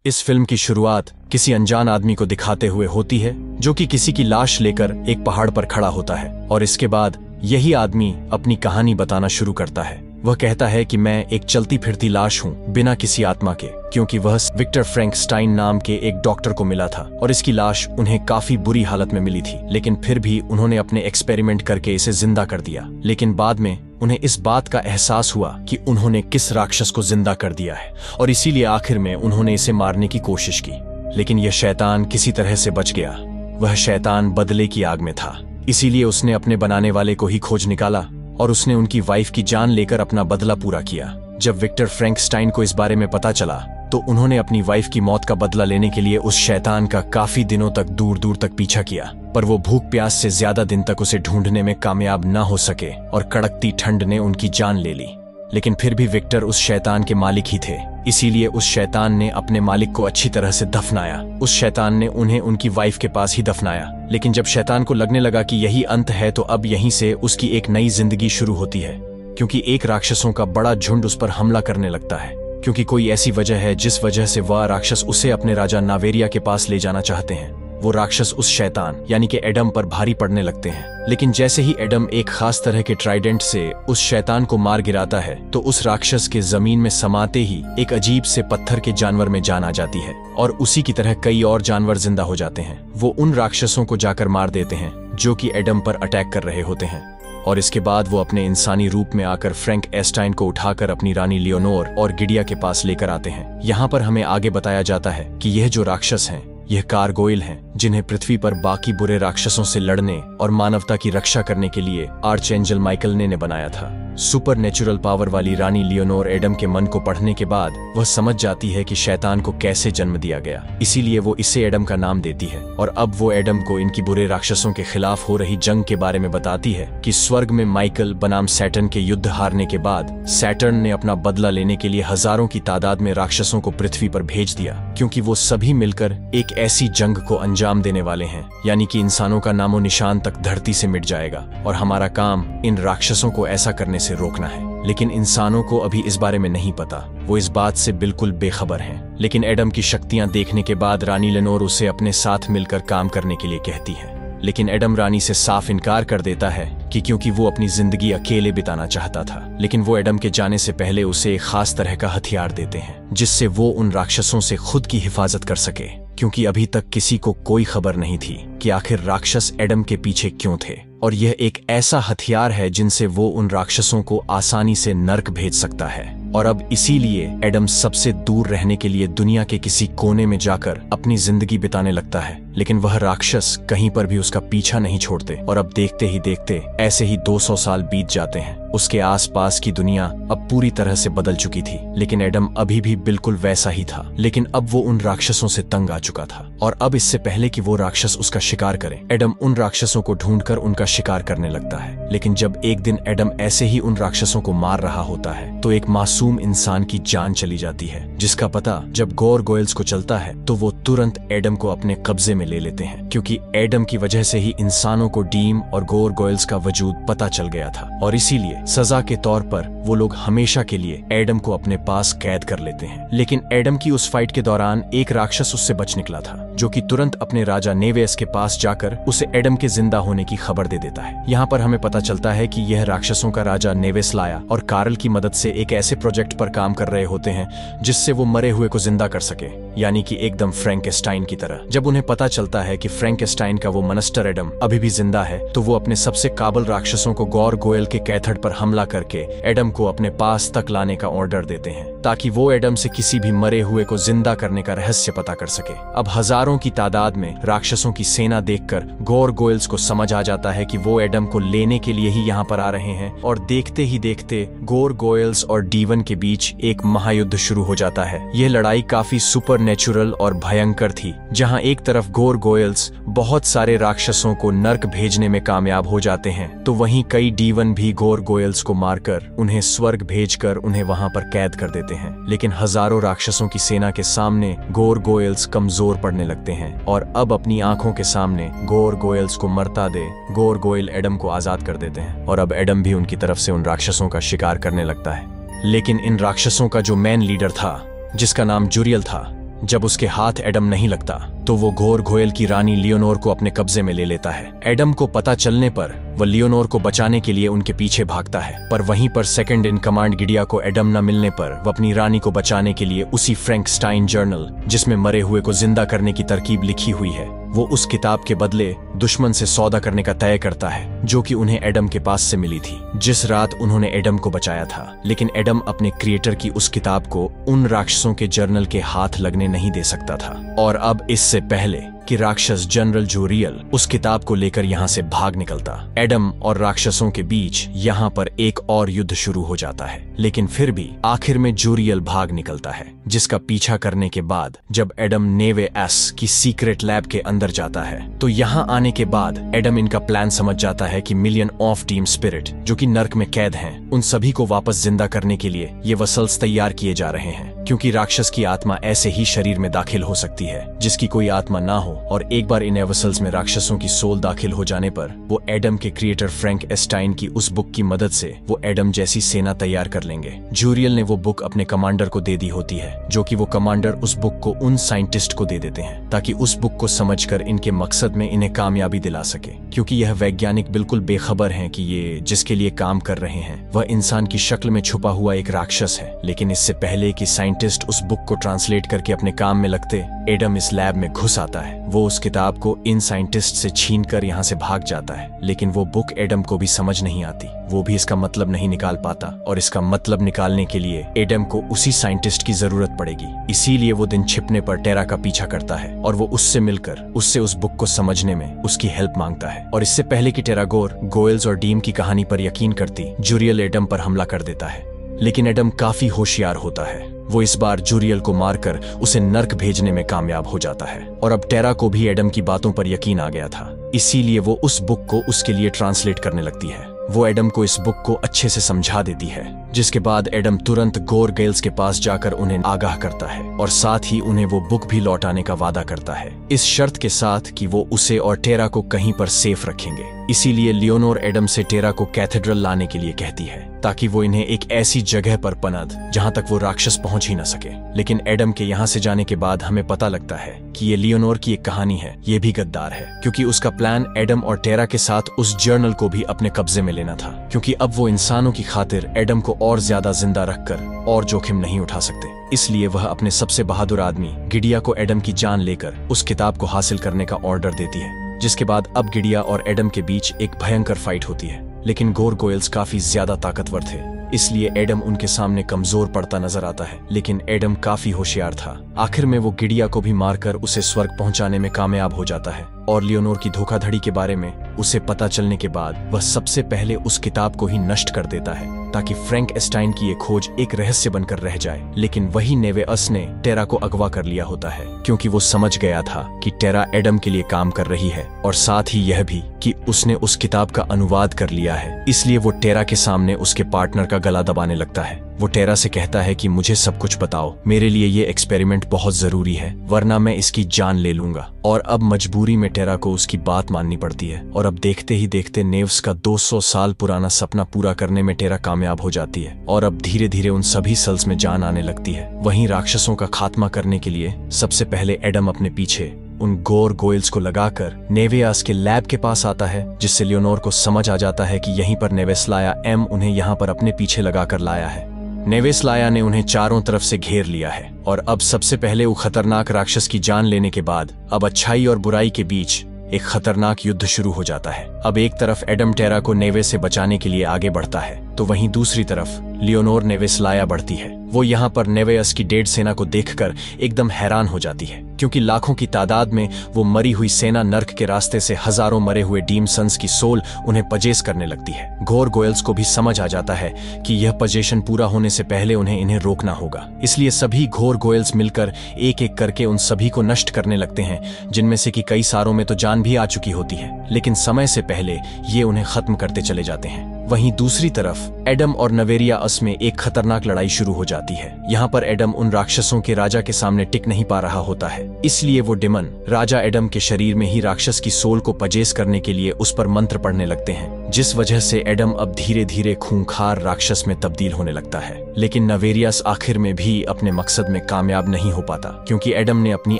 इस फिल्म की शुरुआत किसी अनजान आदमी को दिखाते हुए होती है जो कि किसी की लाश लेकर एक पहाड़ पर खड़ा होता है और इसके बाद यही आदमी अपनी कहानी बताना शुरू करता है। वह कहता है कि मैं एक चलती फिरती लाश हूँ बिना किसी आत्मा के, क्योंकि वह विक्टर फ्रैंकस्टाइन नाम के एक डॉक्टर को मिला था और इसकी लाश उन्हें काफी बुरी हालत में मिली थी, लेकिन फिर भी उन्होंने अपने एक्सपेरिमेंट करके इसे जिंदा कर दिया। लेकिन बाद में उन्हें इस बात का एहसास हुआ कि उन्होंने किस राक्षस को जिंदा कर दिया है और इसीलिए आखिर में उन्होंने इसे मारने की कोशिश की, लेकिन यह शैतान किसी तरह से बच गया। वह शैतान बदले की आग में था, इसीलिए उसने अपने बनाने वाले को ही खोज निकाला और उसने उनकी वाइफ की जान लेकर अपना बदला पूरा किया। जब विक्टर फ्रैंकस्टाइन को इस बारे में पता चला तो उन्होंने अपनी वाइफ की मौत का बदला लेने के लिए उस शैतान का काफी दिनों तक दूर दूर तक पीछा किया, पर वो भूख प्यास से ज्यादा दिन तक उसे ढूंढने में कामयाब न हो सके और कड़कती ठंड ने उनकी जान ले ली। लेकिन फिर भी विक्टर उस शैतान के मालिक ही थे, इसीलिए उस शैतान ने अपने मालिक को अच्छी तरह से दफनाया। उस शैतान ने उन्हें उनकी वाइफ के पास ही दफनाया, लेकिन जब शैतान को लगने लगा कि यही अंत है तो अब यहीं से उसकी एक नई जिंदगी शुरू होती है, क्योंकि एक राक्षसों का बड़ा झुंड उस पर हमला करने लगता है, क्योंकि कोई ऐसी वजह है जिस वजह से वह राक्षस उसे अपने राजा नावेरिया के पास ले जाना चाहते हैं। वो राक्षस उस शैतान यानी कि एडम पर भारी पड़ने लगते हैं, लेकिन जैसे ही एडम एक खास तरह के ट्राइडेंट से उस शैतान को मार गिराता है तो उस राक्षस के जमीन में समाते ही एक अजीब से पत्थर के जानवर में जान आ जाती है और उसी की तरह कई और जानवर जिंदा हो जाते हैं। वो उन राक्षसों को जाकर मार देते हैं जो कि एडम पर अटैक कर रहे होते हैं और इसके बाद वो अपने इंसानी रूप में आकर फ्रैंकस्टाइन को उठाकर अपनी रानी लियोनोर और गिडिया के पास लेकर आते हैं। यहाँ पर हमें आगे बताया जाता है कि यह जो राक्षस हैं यह कारगोइल हैं, जिन्हें पृथ्वी पर बाकी बुरे राक्षसों से लड़ने और मानवता की रक्षा करने के लिए आर्चएंजल माइकल ने बनाया था। सुपर नेचुरल पावर वाली रानी लियोनोर एडम के मन को पढ़ने के बाद वह समझ जाती है कि शैतान को कैसे जन्म दिया गया, इसीलिए वो इसे एडम का नाम देती है और अब वो एडम को इनकी बुरे राक्षसों के खिलाफ हो रही जंग के बारे में बताती है कि स्वर्ग में माइकल बनाम सैटर्न के युद्ध हारने के बाद सैटर्न ने अपना बदला लेने के लिए हजारों की तादाद में राक्षसों को पृथ्वी पर भेज दिया, क्योंकि वो सभी मिलकर एक ऐसी जंग को अंजाम देने वाले हैं, यानी कि इंसानों का नामो निशान तक धरती से मिट जाएगा और हमारा काम इन राक्षसों को ऐसा करने से रोकना है। लेकिन इंसानों को अभी इस बारे में नहीं पता, वो इस बात से बिल्कुल बेखबर हैं। लेकिन एडम की शक्तियां देखने के बाद रानी लियोनोर उसे अपने साथ मिलकर काम करने के लिए कहती है, लेकिन एडम रानी से साफ इनकार कर देता है कि क्योंकि वो अपनी जिंदगी अकेले बिताना चाहता था। लेकिन वो एडम के जाने से पहले उसे एक खास तरह का हथियार देते हैं जिससे वो उन राक्षसों से खुद की हिफाजत कर सके, क्योंकि अभी तक किसी को कोई खबर नहीं थी कि आखिर राक्षस एडम के पीछे क्यों थे, और यह एक ऐसा हथियार है जिनसे वो उन राक्षसों को आसानी से नर्क भेज सकता है। और अब इसीलिए एडम सबसे दूर रहने के लिए दुनिया के किसी कोने में जाकर अपनी जिंदगी बिताने लगता है, लेकिन वह राक्षस कहीं पर भी उसका पीछा नहीं छोड़ते और अब देखते ही देखते ऐसे ही 200 साल बीत जाते हैं। उसके आसपास की दुनिया अब पूरी तरह से बदल चुकी थी, लेकिन एडम अभी भी बिल्कुल वैसा ही था। लेकिन अब वो उन राक्षसों से तंग आ चुका था और अब इससे पहले कि वो राक्षस उसका शिकार करे, एडम उन राक्षसों को ढूंढकर उनका शिकार करने लगता है। लेकिन जब एक दिन एडम ऐसे ही उन राक्षसों को मार रहा होता है तो एक मासूम इंसान की जान चली जाती है, जिसका पता जब गोरगोइल्स को चलता है तो वो तुरंत एडम को अपने कब्जे में ले लेते हैं, क्योंकि एडम की वजह से ही इंसानों को डीम और गोरगोइल्स का वजूद पता चल गया था और इसीलिए सजा के तौर पर वो लोग हमेशा के लिए एडम को अपने पास कैद कर लेते हैं। लेकिन एडम की उस फाइट के दौरान एक राक्षस उससे बच निकला था, जो कि तुरंत अपने राजा नेवेस के पास जाकर उसे एडम के जिंदा होने की खबर दे देता है। यहाँ पर हमें पता चलता है कि यह राक्षसों का राजा नेवेस लाया और कार्ल की मदद से एक ऐसे प्रोजेक्ट पर काम कर रहे होते हैं जिससे वो मरे हुए को जिंदा कर सके, यानी कि एकदम फ्रैंकस्टाइन की तरह। जब उन्हें पता चलता है कि फ्रैंकस्टाइन का वो मनस्टर एडम अभी भी जिंदा है तो वो अपने सबसे काबिल राक्षसों को गोरगोइल के कैथड पर हमला करके एडम को अपने पास तक लाने का ऑर्डर देते हैं, ताकि वो एडम से किसी भी मरे हुए को जिंदा करने का रहस्य पता कर सके। अब हजारों की तादाद में राक्षसों की सेना देखकर गोरगोइल्स को समझ आ जाता है कि वो एडम को लेने के लिए ही यहाँ पर आ रहे हैं और देखते ही देखते गोरगोइल्स और डीवन के बीच एक महायुद्ध शुरू हो जाता है। यह लड़ाई काफी सुपर नेचुरल और भयंकर थी, जहाँ एक तरफ गोरगोइल्स बहुत सारे राक्षसों को नर्क भेजने में कामयाब हो जाते हैं तो वहीं कई डीवन भी गोरगोइल्स को मारकर उन्हें स्वर्ग भेजकर उन्हें वहां पर कैद कर देते हैं। लेकिन हजारों राक्षसों की सेना के सामने गोरगोइल्स कमजोर पड़ने लगते हैं और अब अपनी आंखों के सामने गोरगोइल्स को मरता दे गोरगोइल एडम को आजाद कर देते हैं और अब एडम भी उनकी तरफ से उन राक्षसों का शिकार करने लगता है। लेकिन इन राक्षसों का जो मेन लीडर था, जिसका नाम जुरियल था, जब उसके हाथ एडम नहीं लगता तो वो घोर घोयल की रानी लियोनोर को अपने कब्जे में ले लेता है। एडम को पता चलने पर वह लियोनोर को बचाने के लिए उनके पीछे भागता है, पर वहीं पर सेकंड इन कमांड गिडिया को एडम न मिलने पर वह अपनी रानी को बचाने के लिए उसी फ्रैंकस्टाइन जर्नल जिसमें मरे हुए को जिंदा करने की तरकीब लिखी हुई है, वो उस किताब के बदले दुश्मन से सौदा करने का तय करता है, जो कि उन्हें एडम के पास से मिली थी जिस रात उन्होंने एडम को बचाया था। लेकिन एडम अपने क्रिएटर की उस किताब को उन राक्षसों के जर्नल के हाथ लगने नहीं दे सकता था। और अब इससे पहले कि राक्षस जनरल जोरियल उस किताब को लेकर यहाँ से भाग निकलता, एडम और राक्षसों के बीच यहाँ पर एक और युद्ध शुरू हो जाता है। लेकिन फिर भी आखिर में जोरियल भाग निकलता है, जिसका पीछा करने के बाद जब एडम नेवे एस की सीक्रेट लैब के अंदर जाता है तो यहाँ आने के बाद एडम इनका प्लान समझ जाता है कि मिलियन ऑफ टीम स्पिरिट जो कि नर्क में कैद हैं, उन सभी को वापस जिंदा करने के लिए ये वसल्स तैयार किए जा रहे हैं, क्योंकि राक्षस की आत्मा ऐसे ही शरीर में दाखिल हो सकती है जिसकी कोई आत्मा ना हो। और एक बार इन वसल्स में राक्षसों की सोल दाखिल हो जाने पर वो एडम के क्रिएटर फ्रैंक एस्टाइन की उस बुक की मदद से वो एडम जैसी सेना तैयार कर लेंगे। जोरियल ने वो बुक अपने कमांडर को दे दी होती है, जो कि वो कमांडर उस बुक को उन साइंटिस्ट को दे देते हैं ताकि उस बुक को समझकर इनके मकसद में इन्हें कामयाबी दिला सके, क्योंकि यह वैज्ञानिक बिल्कुल बेखबर हैं कि ये जिसके लिए काम कर रहे हैं वह इंसान की शक्ल में छुपा हुआ एक राक्षस है। लेकिन इससे पहले कि साइंटिस्ट उस बुक को ट्रांसलेट करके अपने काम में लगते, एडम इस लैब में घुस आता है। वो उस किताब को इन साइंटिस्ट से छीनकर यहाँ से भाग जाता है, लेकिन वो बुक एडम को भी समझ नहीं आती, वो भी इसका मतलब नहीं निकाल पाता और इसका मतलब निकालने के लिए एडम को उसी साइंटिस्ट की जरूरत पड़ेगी। इसीलिए वो दिन छिपने पर टेरा का पीछा करता है और वो उससे मिलकर उससे उस बुक को समझने में उसकी हेल्प मांगता है। और इससे पहले कि टेरा गोयल्स और डीम की कहानी पर यकीन करती, जोरियल एडम पर हमला कर देता है। लेकिन एडम काफी होशियार होता है, वो इस बार जोरियल को मारकर उसे नर्क भेजने में कामयाब हो जाता है। और अब टेरा को भी एडम की बातों पर यकीन आ गया था, इसीलिए वो उस बुक को उसके लिए ट्रांसलेट करने लगती है। वो एडम को इस बुक को अच्छे से समझा देती है, जिसके बाद एडम तुरंत गोरगेल्स के पास जाकर उन्हें आगाह करता है और साथ ही उन्हें वो बुक भी लौटाने का वादा करता है, इस शर्त के साथ कि वो उसे और टेरा को कहीं पर सेफ रखेंगे। इसीलिए लियोनोर एडम से टेरा को कैथेड्रल लाने के लिए कहती है, ताकि वो इन्हें एक ऐसी जगह पर पनद जहां तक वो राक्षस पहुंच ही न सके। लेकिन एडम के यहाँ से जाने के बाद हमें पता लगता है कि ये लियोनोर की एक कहानी है, ये भी गद्दार है, क्योंकि उसका प्लान एडम और टेरा के साथ उस जर्नल को भी अपने कब्जे में लेना था, क्योंकि अब वो इंसानों की खातिर एडम को और ज्यादा जिंदा रखकर और जोखिम नहीं उठा सकते। इसलिए वह अपने सबसे बहादुर आदमी गिडिया को एडम की जान लेकर उस किताब को हासिल करने का ऑर्डर देती है, जिसके बाद अब गिडिया और एडम के बीच एक भयंकर फाइट होती है। लेकिन गोरगोयल्स काफी ज्यादा ताकतवर थे, इसलिए एडम उनके सामने कमजोर पड़ता नजर आता है। लेकिन एडम काफी होशियार था, आखिर में वो गिडिया को भी मारकर उसे स्वर्ग पहुंचाने में कामयाब हो जाता है। और लियोनोर की धोखाधड़ी के बारे में उसे पता चलने के बाद वह सबसे पहले उस किताब को ही नष्ट कर देता है, ताकि फ्रैंक एस्टाइन की ये खोज एक रहस्य बनकर रह जाए। लेकिन वही नेवेअस ने टेरा को अगवा कर लिया होता है, क्योंकि वो समझ गया था कि टेरा एडम के लिए काम कर रही है, और साथ ही यह भी कि उसने उस किताब का अनुवाद कर लिया है। इसलिए वो टेरा के सामने उसके पार्टनर का गला दबाने लगता है। वो टेरा से कहता है कि मुझे सब कुछ बताओ, मेरे लिए ये एक्सपेरिमेंट बहुत जरूरी है, वरना मैं इसकी जान ले लूंगा। और अब मजबूरी में टेरा को उसकी बात माननी पड़ती है। और अब देखते ही देखते नेव्स का 200 साल पुराना सपना पूरा करने में टेरा कामयाब हो जाती है, और अब धीरे धीरे उन सभी सेल्स में जान आने लगती है। वहीं राक्षसों का खात्मा करने के लिए सबसे पहले एडम अपने पीछे उन गोरगोयल्स को लगाकर नेवेयास के लैब के पास आता है, जिससे लियोनोर को समझ आ जाता है कि यहीं पर नेवेस्लाया एम उन्हें यहाँ पर अपने पीछे लगाकर लाया है। नेवेस्लाया ने उन्हें चारों तरफ से घेर लिया है, और अब सबसे पहले वो खतरनाक राक्षस की जान लेने के बाद अब अच्छाई और बुराई के बीच एक खतरनाक युद्ध शुरू हो जाता है। अब एक तरफ एडम टेरा को नेवे से बचाने के लिए आगे बढ़ता है, तो वहीं दूसरी तरफ लियोनोर नेवेस्लाया बढ़ती है। वो यहाँ पर नेवेयस की 1.5 सेना को देखकर एकदम हैरान हो जाती है, क्योंकि लाखों की तादाद में वो मरी हुई सेना नर्क के रास्ते से हजारों मरे हुए डीम सन्स की सोल उन्हें पजेस करने लगती है। गोरगोयल्स को भी समझ आ जाता है कि यह पजेशन पूरा होने से पहले उन्हें इन्हें रोकना होगा, इसलिए सभी गोरगोयल्स मिलकर एक एक करके उन सभी को नष्ट करने लगते हैं, जिनमें से कि कई सारों में तो जान भी आ चुकी होती है, लेकिन समय से पहले ये उन्हें खत्म करते चले जाते हैं। वहीं दूसरी तरफ एडम और नवेरियास में एक खतरनाक लड़ाई शुरू हो जाती है। यहाँ पर एडम उन राक्षसों के राजा के सामने टिक नहीं पा रहा होता है, इसलिए वो डिमन राजा एडम के शरीर में ही राक्षस की सोल को पजेस करने के लिए उस पर मंत्र पढ़ने लगते हैं, जिस वजह से एडम अब धीरे धीरे खूंखार राक्षस में तब्दील होने लगता है। लेकिन नवेरियस आखिर में भी अपने मकसद में कामयाब नहीं हो पाता, क्योंकि एडम ने अपनी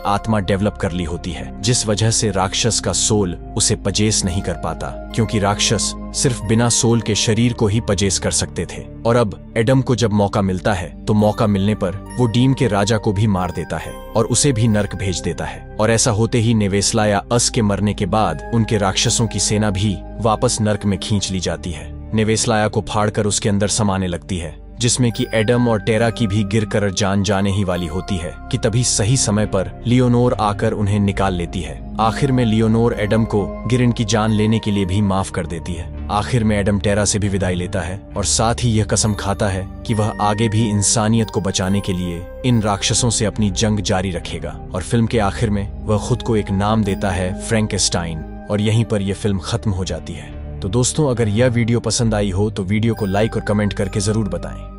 आत्मा डेवलप कर ली होती है, जिस वजह से राक्षस का सोल उसे पजेस नहीं कर पाता, क्योंकि राक्षस सिर्फ बिना सोल के शरीर को ही पजेस कर सकते थे। और अब एडम को जब मौका मिलता है तो मौका मिलने पर वो डीम के राजा को भी मार देता है और उसे भी नर्क भेज देता है। और ऐसा होते ही नेवेस्लाया अस के मरने के बाद उनके राक्षसों की सेना भी वापस नर्क में खींच ली जाती है। नेवेस्लाया को फाड़कर उसके अंदर समाने लगती है, जिसमें कि एडम और टेरा की भी गिरकर जान जाने ही वाली होती है कि तभी सही समय पर लियोनोर आकर उन्हें निकाल लेती है। आखिर में लियोनोर एडम को गिरिन की जान लेने के लिए भी माफ कर देती है। आखिर में एडम टेरा से भी विदाई लेता है और साथ ही यह कसम खाता है कि वह आगे भी इंसानियत को बचाने के लिए इन राक्षसों से अपनी जंग जारी रखेगा। और फिल्म के आखिर में वह खुद को एक नाम देता है, फ्रैंकेस्टाइन, और यहीं पर यह फिल्म खत्म हो जाती है। तो दोस्तों, अगर यह वीडियो पसंद आई हो तो वीडियो को लाइक और कमेंट करके जरूर बताएं।